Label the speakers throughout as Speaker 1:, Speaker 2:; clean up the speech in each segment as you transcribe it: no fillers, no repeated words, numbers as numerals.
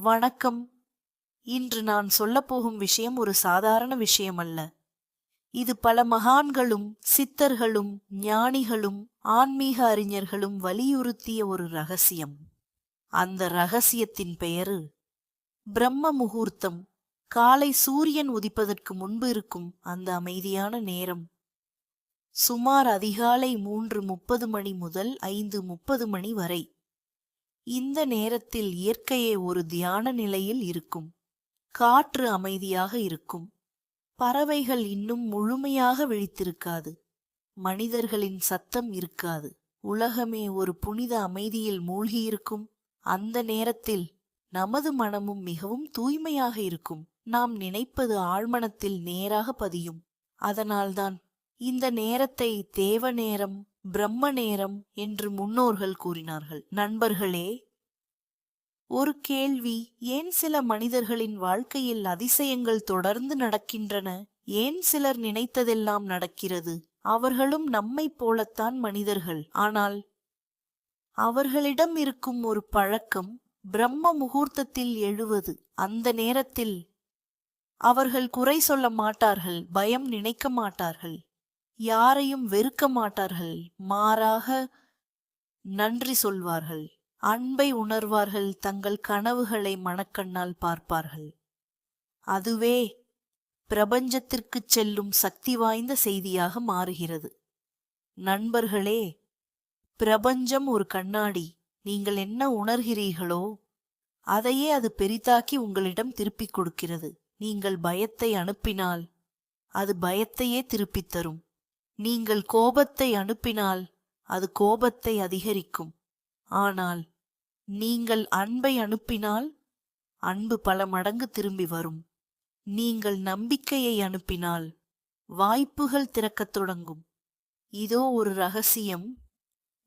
Speaker 1: வணக்கம். இன்று நான் சொல்லப்போகும் விஷயம் ஒரு சாதாரண விஷயம் அல்ல. இது பல மகான்களும் சித்தர்களும் ஞானிகளும் ஆன்மீக அறிஞர்களும் வலியுறுத்திய ஒரு ரகசியம். அந்த ரகசியத்தின் பெயரு பிரம்ம முகூர்த்தம். காலை சூரியன் உதிப்பதற்கு முன்பு இருக்கும் அந்த அமைதியான நேரம். சுமார் அதிகாலை 3:30 மணி முதல் 5:30 மணி வரை. இந்த நேரத்தில் இயற்கையே ஒரு தியான நிலையில் இருக்கும். காற்று அமைதியாக இருக்கும். பறவைகள் இன்னும் முழுமையாக விழித்திருக்காது. மனிதர்களின் சத்தம் இருக்காது. உலகமே ஒரு புனித அமைதியில் மூழ்கியிருக்கும். அந்த நேரத்தில் நமது மனமும் மிகவும் தூய்மையாக இருக்கும். நாம் நினைப்பது ஆழ்மனத்தில் நேராக பதியும். அதனால்தான் இந்த நேரத்தை தேவ நேரம், பிரம்ம நேரம் என்று முன்னோர்கள் கூறினார்கள். நண்பர்களே, ஒரு கேள்வி: ஏன் சில மனிதர்களின் வாழ்க்கையில் அதிசயங்கள் தொடர்ந்து நடக்கின்றன? ஏன் சிலர் நினைத்ததெல்லாம் நடக்கிறது? அவர்களும் நம்மைப் போலத்தான் மனிதர்கள். ஆனால் அவர்களிடம் இருக்கும் ஒரு பழக்கம், பிரம்ம முகூர்த்தத்தில் எழுவது. அந்த நேரத்தில் அவர்கள் குறை சொல்ல மாட்டார்கள், பயம் நினைக்க மாட்டார்கள், யாரையும் வெறுக்க மாட்டார்கள். மாறாக நன்றி சொல்வார்கள், அன்பை உணர்வார்கள், தங்கள் கனவுகளை மனக்கண்ணால் பார்ப்பார்கள். அதுவே பிரபஞ்சத்திற்குச் செல்லும் சக்தி வாய்ந்த செய்தியாக மாறுகிறது. நண்பர்களே, பிரபஞ்சம் ஒரு கண்ணாடி. நீங்கள் என்ன உணர்கிறீர்களோ அதையே அது பெரிதாக்கி உங்களிடம் திருப்பிக் கொடுக்கிறது. நீங்கள் பயத்தை அனுப்பினால் அது பயத்தையே திருப்பித் தரும். நீங்கள் கோபத்தை அனுப்பினால் அது கோபத்தை அதிகரிக்கும். ஆனால் நீங்கள் அன்பை அனுப்பினால் அன்பு பல மடங்கு திரும்பி வரும். நீங்கள் நம்பிக்கையை அனுப்பினால் வாய்ப்புகள் திறக்கத் தொடங்கும். இதோ ஒரு ரகசியம்.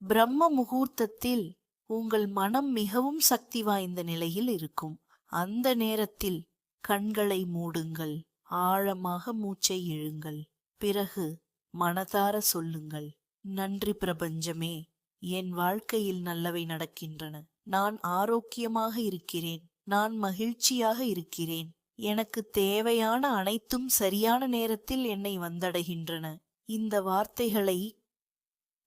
Speaker 1: பிரம்ம முகூர்த்தத்தில் உங்கள் மனம் மிகவும் சக்தி வாய்ந்த நிலையில் இருக்கும். அந்த நேரத்தில் கண்களை மூடுங்கள், ஆழமாக மூச்சை இழுங்கள். பிறகு மனதார சொல்லுங்கள்: நன்றி பிரபஞ்சமே, என் வாழ்க்கையில் நல்லவை நடக்கின்றன. நான் ஆரோக்கியமாக இருக்கிறேன். நான் மகிழ்ச்சியாக இருக்கிறேன். எனக்கு தேவையான அனைத்தும் சரியான நேரத்தில் என்னை வந்தடைகின்றன. இந்த வார்த்தைகளை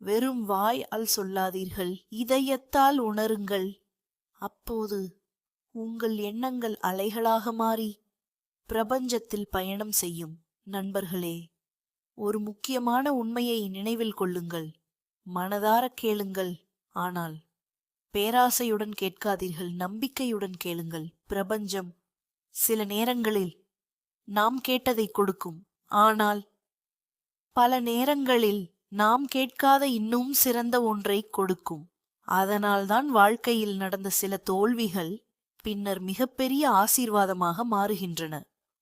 Speaker 1: வெறும் வாயால் சொல்லாதீர்கள், இதயத்தால் உணருங்கள். அப்போது உங்கள் எண்ணங்கள் அலைகளாக மாறி பிரபஞ்சத்தில் பயணம் செய்யும். நண்பர்களே, ஒரு முக்கியமான உண்மையை நினைவில் கொள்ளுங்கள். மனதார கேளுங்கள், ஆனால் பேராசையுடன் கேட்காதீர்கள். நம்பிக்கையுடன் கேளுங்கள். பிரபஞ்சம் சில நேரங்களில் நாம் கேட்டதை கொடுக்கும், ஆனால் பல நேரங்களில் நாம் கேட்காத இன்னும் சிறந்த ஒன்றை கொடுக்கும். அதனால்தான் வாழ்க்கையில் நடந்த சில தோல்விகள் பின்னர் மிகப்பெரிய ஆசீர்வாதமாக மாறுகின்றன.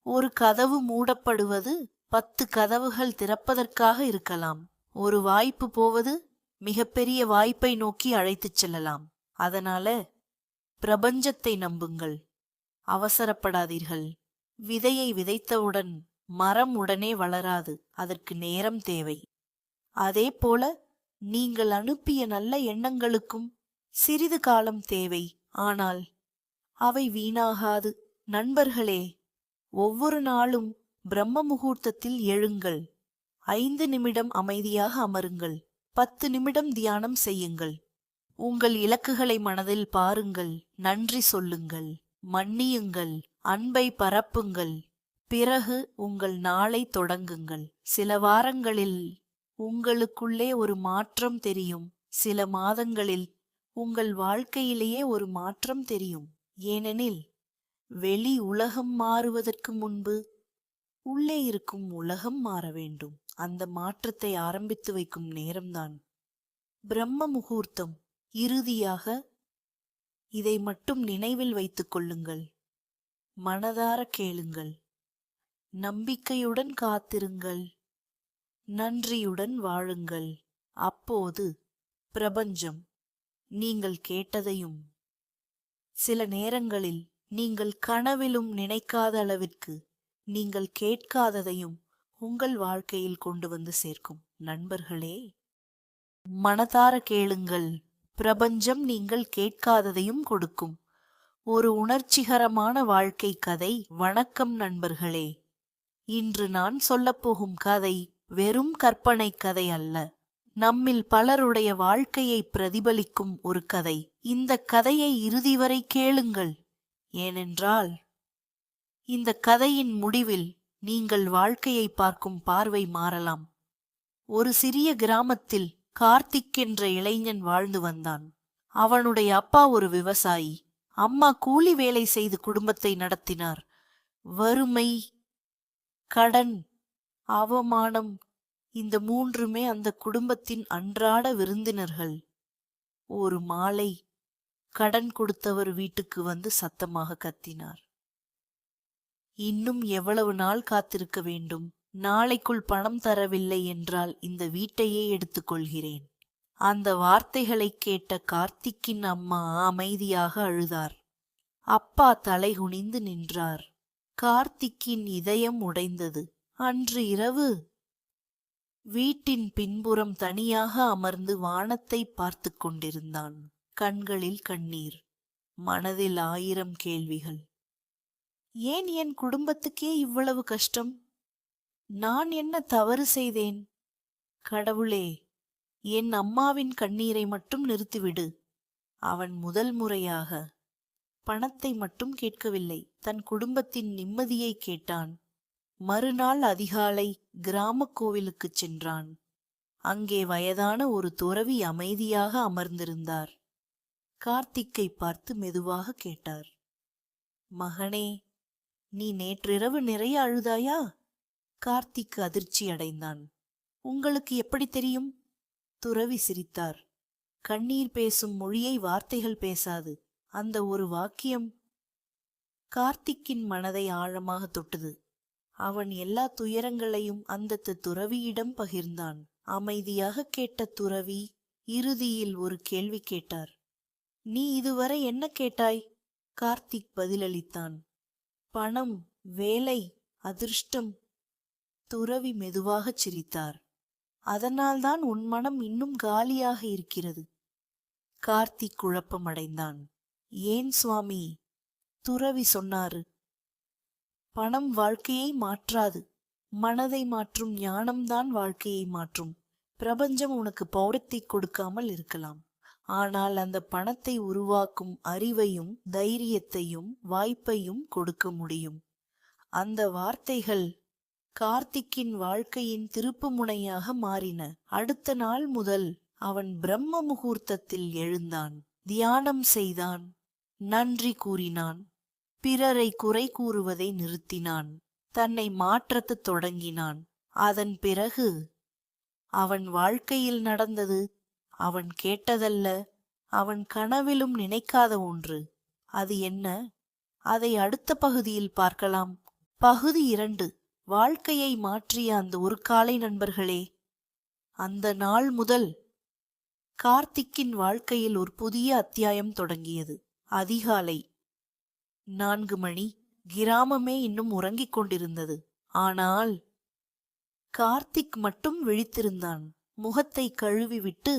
Speaker 1: ஒரு கதவு மூடப்படுவது 10 கதவுகள் திறப்பதற்காக இருக்கலாம். ஒரு வாய்ப்பு போவது மிகப்பெரிய வாய்ப்பை நோக்கி அழைத்துச் செல்லலாம். அதனால பிரபஞ்சத்தை நம்புங்கள். அவசரப்படாதீர்கள். விதையை விதைத்தவுடன் மரம் உடனே வளராது. அதற்கு நேரம் தேவை. அதே போல நீங்கள் அனுப்பிய நல்ல எண்ணங்களுக்கும் சிறிது காலம் தேவை. ஆனால் அவை வீணாகாது. நண்பர்களே, ஒவ்வொரு நாளும் பிரம்ம முகூர்த்தத்தில் எழுங்கள். 5 நிமிடம் அமைதியாக அமருங்கள். 10 நிமிடம் தியானம் செய்யுங்கள். உங்கள் இலக்குகளை மனதில் பாருங்கள். நன்றி சொல்லுங்கள், மன்னியுங்கள், அன்பை பரப்புங்கள். பிறகு உங்கள் நாளை தொடங்குங்கள். சில வாரங்களில் உங்களுக்குள்ளே ஒரு மாற்றம் தெரியும். சில மாதங்களில் உங்கள் வாழ்க்கையிலேயே ஒரு மாற்றம் தெரியும். ஏனெனில் வெளி உலகம் மாறுவதற்கு முன்பு உள்ளே இருக்கும் உலகம் மாற வேண்டும். அந்த மாற்றத்தை ஆரம்பித்து வைக்கும் நேரம்தான் பிரம்ம முகூர்த்தம். இறுதியாக இதை மட்டும் நினைவில் வைத்துக் கொள்ளுங்கள். மனதார கேளுங்கள், நம்பிக்கையுடன் காத்திருங்கள், நன்றியுடன் வாழுங்கள். அப்போது பிரபஞ்சம் நீங்கள் கேட்டதையும், சில நேரங்களில் நீங்கள் கனவிலும் நினைக்காத அளவிற்கு நீங்கள் கேட்காததையும் உங்கள் வாழ்க்கையில் கொண்டு வந்து சேர்க்கும். நண்பர்களே, மனதார கேளுங்கள். பிரபஞ்சம் நீங்கள் கேட்காததையும் கொடுக்கும். ஒரு உணர்ச்சிகரமான வாழ்க்கை கதை. வணக்கம் நண்பர்களே. இன்று நான் சொல்லப்போகும் கதை வெறும் கற்பனை கதை அல்ல. நம்மில் பலருடைய வாழ்க்கையை பிரதிபலிக்கும் ஒரு கதை. இந்த கதையை இறுதி வரை கேளுங்கள். ஏனென்றால் இந்த கதையின் முடிவில் நீங்கள் வாழ்க்கையை பார்க்கும் பார்வை மாறலாம். ஒரு சிறிய கிராமத்தில் கார்த்திக் என்ற இளைஞன் வாழ்ந்து வந்தான். அவனுடைய அப்பா ஒரு விவசாயி, அம்மா கூலி வேலை செய்து குடும்பத்தை நடத்தினார். வறுமை, கடன், அவமானம், இந்த மூன்றுமே அந்த குடும்பத்தின் அன்றாட விருந்தினர்கள். ஒரு மாலை கடன் கொடுத்தவர் வீட்டுக்கு வந்து சத்தமாக கத்தினார். இன்னும் எவ்வளவு நாள் காத்திருக்க வேண்டும்? நாளைக்குள் பணம் தரவில்லை என்றால் இந்த வீட்டையே எடுத்துக்கொள்கிறேன். அந்த வார்த்தைகளை கேட்ட கார்த்திக்கின் அம்மா அமைதியாக அழுதார். அப்பா தலைகுனிந்து நின்றார். கார்த்திக்கின் இதயம் உடைந்தது. அன்று இரவு வீட்டின் பின்புறம் தனியாக அமர்ந்து வானத்தை பார்த்து கொண்டிருந்தான். கண்களில் கண்ணீர், மனதில் 1000 கேள்விகள். ஏன் என் குடும்பத்துக்கே இவ்வளவு கஷ்டம்? நான் என்ன தவறு செய்தேன்? கடவுளே, என் அம்மாவின் கண்ணீரை மட்டும் நிறுத்திவிடு. அவன் முதல் முறையாக பணத்தை மட்டும் கேட்கவில்லை, தன் குடும்பத்தின் நிம்மதியை கேட்டான். மறுநாள் அதிகாலை கிராமக் கோவிலுக்குச் சென்றான். அங்கே வயதான ஒரு துறவி அமைதியாக அமர்ந்திருந்தார். கார்த்திக்கை பார்த்து மெதுவாக கேட்டார், மகனே, நீ நேற்றிரவு நிறைய அழுதாயா? கார்த்திக் அதிர்ச்சி அடைந்தான். உங்களுக்கு எப்படி தெரியும்? துறவி சிரித்தார். கண்ணீர் பேசும் மொழியை வார்த்தைகள் பேசாது. அந்த ஒரு வாக்கியம் கார்த்திக்கின் மனதை ஆழமாக தொட்டது. அவன் எல்லா துயரங்களையும் அந்த துறவியிடம் பகிர்ந்தான். அமைதியாக கேட்ட துறவி இறுதியில் ஒரு கேள்வி கேட்டார். நீ இதுவரை என்ன கேட்டாய்? கார்த்திக் பதிலளித்தான். பணம், வேலை, அதிர்ஷ்டம். துறவி மெதுவாகச் சிரித்தார். அதனால்தான் உன் மனம் இன்னும் காலியாக இருக்கிறது. கார்த்திக் குழப்பமடைந்தான். ஏன் சுவாமி? துறவி சொன்னாரு, பணம் வாழ்க்கையை மாற்றாது, மனதை மாற்றும் ஞானம்தான் வாழ்க்கையை மாற்றும். பிரபஞ்சம் உனக்கு பௌரத்தை கொடுக்காமல் இருக்கலாம், ஆனால் அந்த பணத்தை உருவாக்கும் அறிவையும் தைரியத்தையும் வாய்ப்பையும் கொடுக்க முடியும். அந்த வார்த்தைகள் கார்த்திக்கின் வாழ்க்கையின் திருப்பு முனையாக மாறின. அடுத்த நாள் முதல் அவன் பிரம்ம முகூர்த்தத்தில் எழுந்தான், தியானம் செய்தான், நன்றி கூறினான், பிறரை குறை கூறுவதை நிறுத்தினான், தன்னை மாற்றத் தொடங்கினான். அதன் பிறகு அவன் வாழ்க்கையில் நடந்தது அவன் கேட்டதல்ல, அவன் கனவிலும் நினைக்காத ஒன்று. அது என்ன? அதை அடுத்த பகுதியில் பார்க்கலாம். பகுதி 2. வாழ்க்கையை மாற்றிய அந்த ஒரு காலை. நண்பர்களே, அந்த நாள் முதல் கார்த்திக்கின் வாழ்க்கையில் ஒரு புதிய அத்தியாயம் தொடங்கியது. அதிகாலை 4 மணி. கிராமமே இன்னும் உறங்கிக் கொண்டிருந்தது. ஆனால் கார்த்திக் மட்டும் விழித்திருந்தான். முகத்தை கழுவிவிட்டு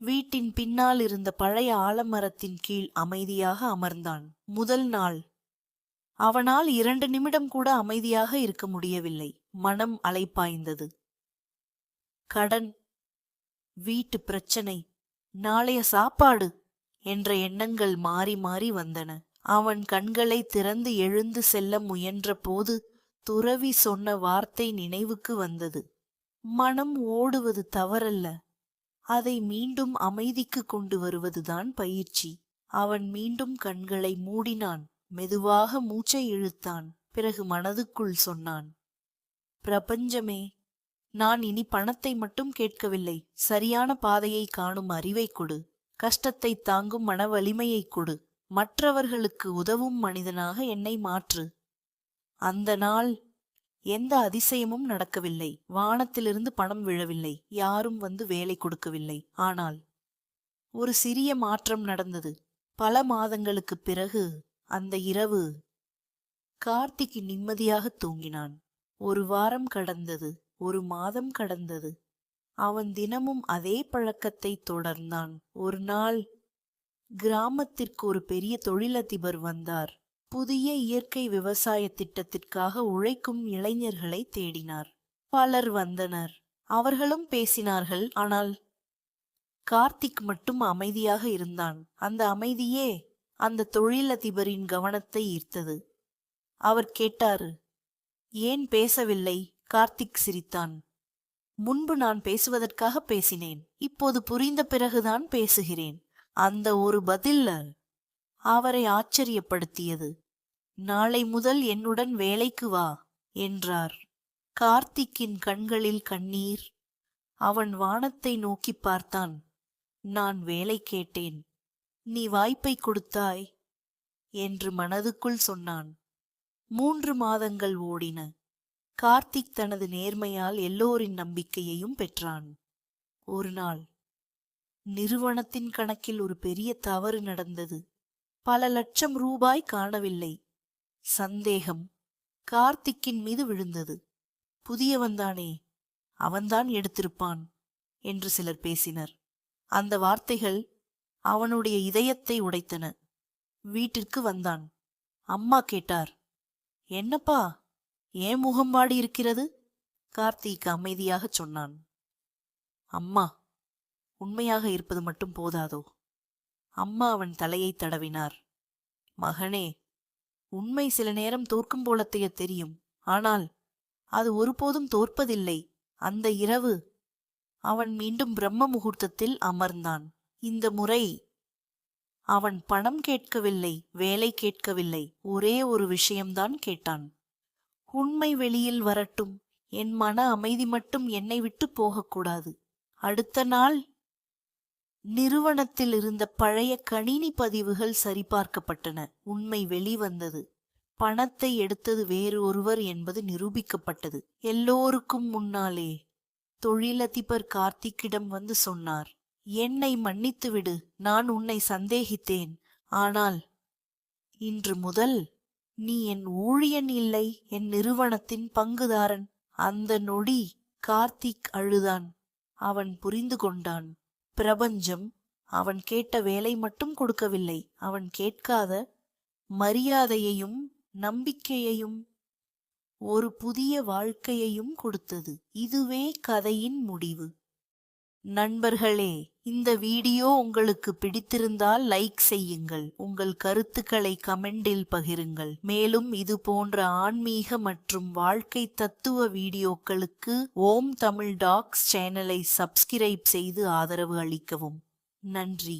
Speaker 1: வீட்டின் பின்னால் இருந்த பழைய ஆலமரத்தின் கீழ் அமைதியாக அமர்ந்தான். முதல் நாள் அவனால் 2 நிமிடம் கூட அமைதியாக இருக்க முடியவில்லை. மனம் அலைப்பாய்ந்தது. கடன், வீட்டு பிரச்சனை, நாளைய சாப்பாடு என்ற எண்ணங்கள் மாறி மாறி வந்தன. அவன் கண்களை திறந்து எழுந்து செல்ல முயன்ற போது துறவி சொன்ன வார்த்தை நினைவுக்கு வந்தது. மனம் ஓடுவது தவறல்ல, அதை மீண்டும் அமைதிக்கு கொண்டு வருவதுதான் பயிற்சி. அவன் மீண்டும் கண்களை மூடினான். மெதுவாக மூச்சை இழுத்தான். பிறகு மனதுக்குள் சொன்னான், பிரபஞ்சமே, நான் இனி பணத்தை மட்டும் கேட்கவில்லை, சரியான பாதையை காணும் அறிவை கொடு, கஷ்டத்தை தாங்கும் மன வலிமையை கொடு, மற்றவர்களுக்கு உதவும் மனிதனாக என்னை மாற்று. அந்த நாள் எந்த அதிசயமும் நடக்கவில்லை. வானத்திலிருந்து பணம் விழவில்லை, யாரும் வந்து வேலை கொடுக்கவில்லை. ஆனால் ஒரு சிறிய மாற்றம் நடந்தது. பல மாதங்களுக்குப் பிறகு அந்த இரவு கார்த்திக் நிம்மதியாக தூங்கினான். 1 வாரம் கடந்தது, 1 மாதம் கடந்தது. அவன் தினமும் அதே பழக்கத்தை தொடர்ந்தான். ஒரு நாள் கிராமத்திற்கு ஒரு பெரிய தொழிலதிபர் வந்தார். புதிய இயற்கை விவசாய திட்டத்திற்காக உழைக்கும் இளைஞர்களை தேடினார். பலர் வந்தனர். அவர்களும் பேசினார்கள். ஆனால் கார்த்திக் மட்டும் அமைதியாக இருந்தான். அந்த அமைதியே அந்த தொழிலதிபரின் கவனத்தை ஈர்த்தது. அவர் கேட்டார், ஏன் பேசவில்லை? கார்த்திக் சிரித்தான். முன்பு நான் பேசுவதற்காக பேசினேன். இப்போது புரிந்த பிறகுதான் பேசுகிறேன். அந்த ஒரு பதில் அவரை ஆச்சரியப்படுத்தியது. நாளை முதல் என்னுடன் வேலைக்கு வா என்றார். கார்த்திக்கின் கண்களில் கண்ணீர். அவன் வானத்தை நோக்கி பார்த்தான். நான் வேலை கேட்டேன், நீ வாய்ப்பை கொடுத்தாய் என்று மனதுக்குள் சொன்னான். 3 மாதங்கள் ஓடின. கார்த்திக் தனது நேர்மையால் எல்லோரின் நம்பிக்கையையும் பெற்றான். ஒரு நாள் நிறுவனத்தின் கணக்கில் ஒரு பெரிய தவறு நடந்தது. பல லட்சம் ரூபாய் காணவில்லை. சந்தேகம் கார்த்திக்கின் மீது விழுந்தது. புதியவன்தானே, அவன்தான் எடுத்திருப்பான் என்று சிலர் பேசினர். அந்த வார்த்தைகள் அவனுடைய இதயத்தை உடைத்தன. வீட்டிற்கு வந்தான். அம்மா கேட்டார், என்னப்பா, ஏன் முகம் வாடி இருக்கிறது? கார்த்திக் அமைதியாகச் சொன்னான், அம்மா, உண்மையாக இருப்பது மட்டும் போதாதோ? அம்மா அவன் தலையை தடவினார். மகனே, உண்மை சில நேரம் தோற்கும் போலத்தைய தெரியும். ஆனால் அது ஒருபோதும் தோற்பதில்லை. அந்த இரவு அவன் மீண்டும் பிரம்ம முகூர்த்தத்தில் அமர்ந்தான். இந்த முறை அவன் பணம் கேட்கவில்லை, வேலை கேட்கவில்லை. ஒரே ஒரு விஷயம்தான் கேட்டான். உண்மை வெளியில் வரட்டும், என் மன அமைதி மட்டும் என்னை விட்டு போகக்கூடாது. அடுத்த நாள் நிறுவனத்தில் இருந்த பழைய கணினி பதிவுகள் சரிபார்க்கப்பட்டன. உண்மை வெளிவந்தது. பணத்தை எடுத்தது வேறு ஒருவர் என்பது நிரூபிக்கப்பட்டது. எல்லோருக்கும் முன்னாலே தொழிலதிபர் கார்த்திக்கிடம் வந்து சொன்னார், என்னை மன்னித்துவிடு, நான் உன்னை சந்தேகித்தேன். ஆனால் இன்று முதல் நீ என் ஊழியன் இல்லை, என் நிறுவனத்தின் பங்குதாரன். அந்த நொடி கார்த்திக் அழுதான். அவன் புரிந்து கொண்டான். பிரபஞ்சம் அவன் கேட்ட வேலை மட்டும் கொடுக்கவில்லை, அவன் கேட்காத மரியாதையையும் நம்பிக்கையையும் ஒரு புதிய வாழ்க்கையையும் கொடுத்தது. இதுவே கதையின் முடிவு. நண்பர்களே, இந்த வீடியோ உங்களுக்கு பிடித்திருந்தால் லைக் செய்யுங்கள். உங்கள் கருத்துக்களை கமெண்டில் பகிருங்கள். மேலும் இது போன்ற ஆன்மீக மற்றும் வாழ்க்கை தத்துவ வீடியோக்களுக்கு ஓம் தமிழ் டாக்ஸ் சேனலை சப்ஸ்கிரைப் செய்து ஆதரவு அளிக்கவும். நன்றி.